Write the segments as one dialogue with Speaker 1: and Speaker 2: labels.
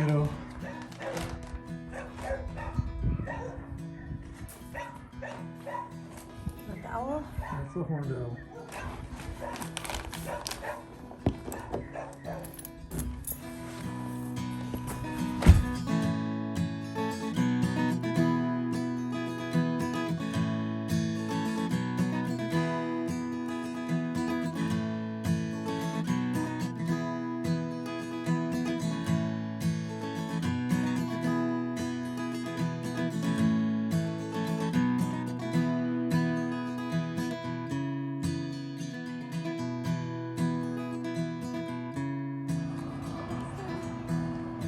Speaker 1: kiddo.
Speaker 2: The owl?
Speaker 1: That's the horned owl.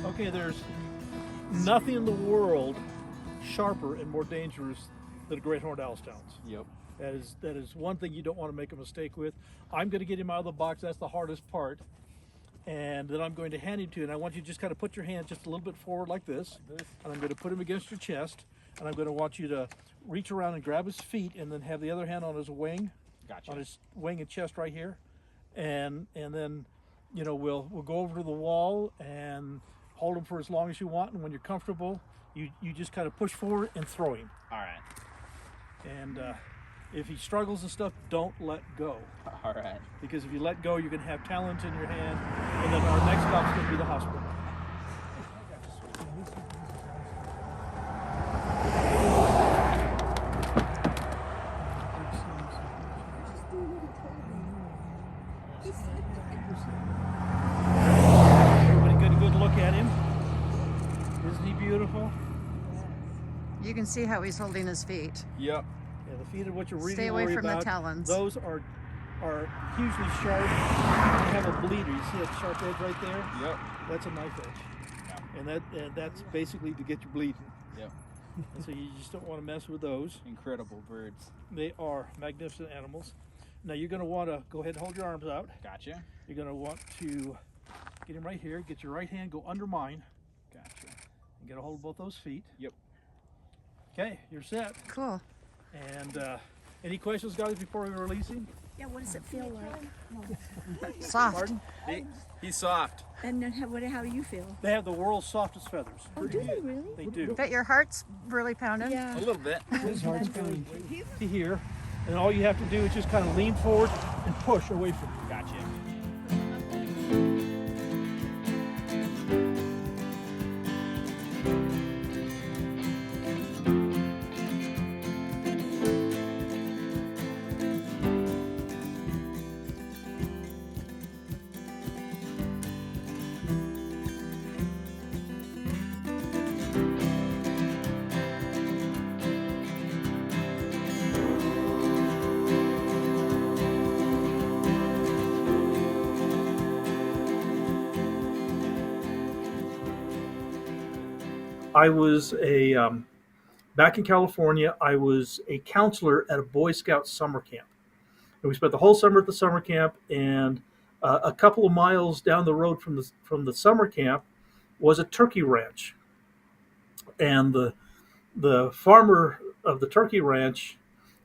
Speaker 3: Okay, there's nothing in the world sharper and more dangerous than a great horned owl's talons.
Speaker 4: Yep.
Speaker 3: That is one thing you don't want to make a mistake with. I'm going to get him out of the box. That's the hardest part. And then I'm going to hand him to you. And I want you to just kind of put your hand just a little bit forward like this. And I'm going to put him against your chest. And I'm going to want you to reach around and grab his feet and then have the other hand on his wing.
Speaker 4: Gotcha.
Speaker 3: On his wing and chest right here. And then, you know, we'll go over to the wall and hold him for as long as you want. And when you're comfortable, you just kind of push forward and throw him.
Speaker 4: All right.
Speaker 3: And if he struggles and stuff, don't let go.
Speaker 4: All right.
Speaker 3: Because if you let go, you're going to have talons in your hand, and then our next stop is going to be the hospital. Everybody get a good look at him. Isn't he beautiful?
Speaker 2: You can see how he's holding his feet.
Speaker 4: Yep.
Speaker 3: Yeah, the feet are what you're really
Speaker 2: Stay away
Speaker 3: worried
Speaker 2: from
Speaker 3: about.
Speaker 2: the talons.
Speaker 3: Those are hugely sharp. They have a bleeder. You see that sharp edge right there?
Speaker 4: Yep.
Speaker 3: That's a knife edge.
Speaker 4: Yep.
Speaker 3: And that's basically to get you bleeding.
Speaker 4: Yep.
Speaker 3: And so you just don't want to mess with those.
Speaker 4: Incredible birds.
Speaker 3: They are magnificent animals. Now you're going to want to go ahead and hold your arms out.
Speaker 4: Gotcha.
Speaker 3: You're going to want to get him right here. Get your right hand, go under mine,
Speaker 4: Gotcha.
Speaker 3: and get a hold of both those feet.
Speaker 4: Yep.
Speaker 3: Okay, you're set.
Speaker 2: Cool.
Speaker 3: And any questions, guys, before we release him?
Speaker 5: Yeah, what does it feel like?
Speaker 2: Soft.
Speaker 3: Pardon?
Speaker 4: He's soft.
Speaker 5: And then how do you feel?
Speaker 3: They have the world's softest feathers.
Speaker 5: Oh, do they really?
Speaker 3: They do.
Speaker 2: Bet your heart's really pounding.
Speaker 5: Yeah.
Speaker 4: A little bit.
Speaker 3: His heart's going to here, and all you have to do is just kind of lean forward and push away from you.
Speaker 4: Gotcha.
Speaker 3: I was back in California. I was a counselor at a Boy Scout summer camp, and we spent the whole summer at the summer camp. And a couple of miles down the road from the summer camp was a turkey ranch, and the farmer of the turkey ranch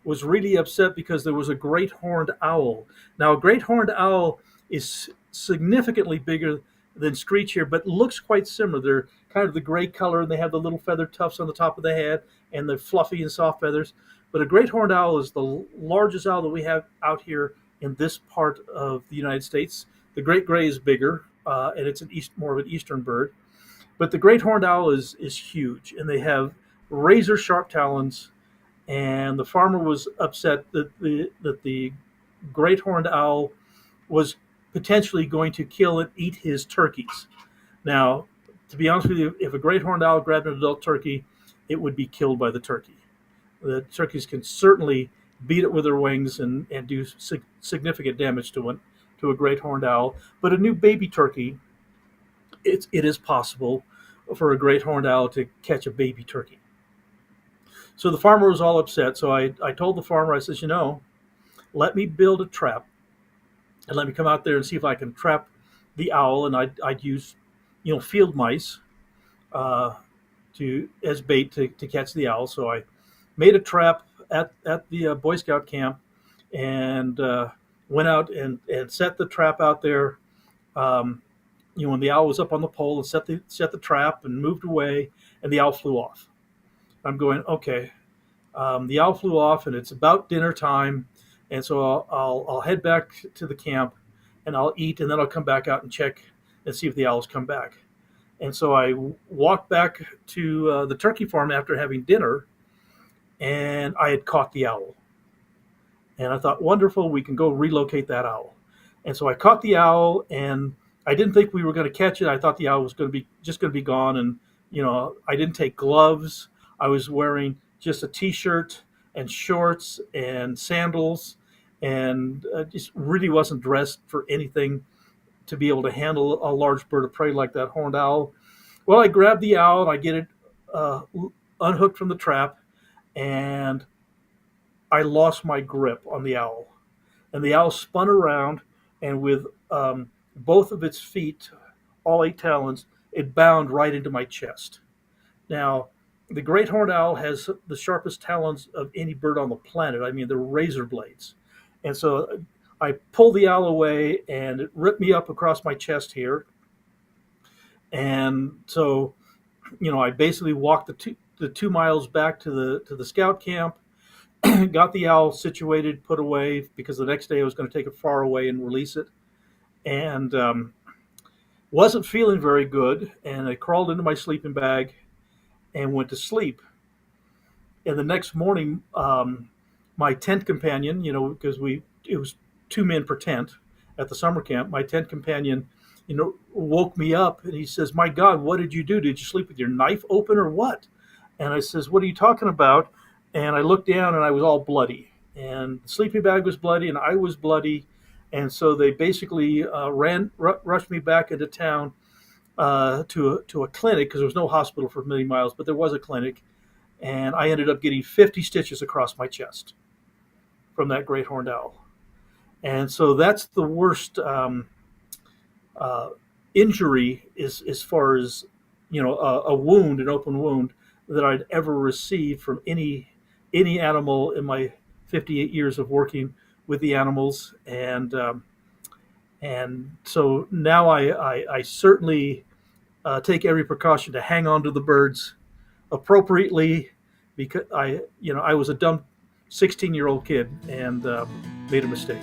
Speaker 3: was really upset because there was a great horned owl. Now, a great horned owl is significantly bigger than screech here, but looks quite similar. They're kind of the gray color, and they have the little feather tufts on the top of the head, and the fluffy and soft feathers. But a great horned owl is the largest owl that we have out here in this part of the United States. The great gray is bigger, and it's more of an eastern bird. But the great horned owl is huge, and they have razor sharp talons. And the farmer was upset that the great horned owl was potentially going to kill and eat his turkeys. Now, to be honest with you, if a great horned owl grabbed an adult turkey, it would be killed by the turkey. The turkeys can certainly beat it with their wings and do significant damage to a great horned owl. But a new baby turkey, it is possible for a great horned owl to catch a baby turkey. So the farmer was all upset. So I told the farmer, I says, let me build a trap and let me come out there and see if I can trap the owl. And I'd use, field mice as bait to catch the owl. So I made a trap at the Boy Scout camp and went out and set the trap out there when the owl was up on the pole and set the trap and moved away, and the owl flew off. I'm going, okay. The owl flew off, and it's about dinner time, and so I'll head back to the camp, and I'll eat, and then I'll come back out and check and see if the owls come back. And so I walked back to the turkey farm after having dinner, and I had caught the owl. And I thought, wonderful, we can go relocate that owl. And so I caught the owl, and I didn't think we were going to catch it. I thought the owl was going to be gone. And I didn't take gloves. I was wearing just a t-shirt and shorts and sandals, and just really wasn't dressed for anything to be able to handle a large bird of prey like that horned owl. Well, I grabbed the owl and I get it unhooked from the trap, and I lost my grip on the owl. And the owl spun around, and with both of its feet, all 8 talons, it bound right into my chest. Now, the great horned owl has the sharpest talons of any bird on the planet. I mean, they're razor blades. And so I pulled the owl away, and it ripped me up across my chest here. And so, I basically walked the 2 miles back to the scout camp, got the owl situated, put away, because the next day I was going to take it far away and release it. And wasn't feeling very good, and I crawled into my sleeping bag and went to sleep. And the next morning, my tent companion, because it was 2 men per tent at the summer camp, my tent companion, woke me up, and he says, "My God, what did you do? Did you sleep with your knife open or what?" And I says, "What are you talking about?" And I looked down, and I was all bloody, and the sleeping bag was bloody, and I was bloody. And so they basically rushed me back into town to a clinic, because there was no hospital for many miles, but there was a clinic. And I ended up getting 50 stitches across my chest from that great horned owl. And so that's the worst injury, as far as a wound, an open wound, that I'd ever received from any animal in my 58 years of working with the animals. And so now I certainly take every precaution to hang on to the birds appropriately, because I was a dumb 16-year-old kid and made a mistake.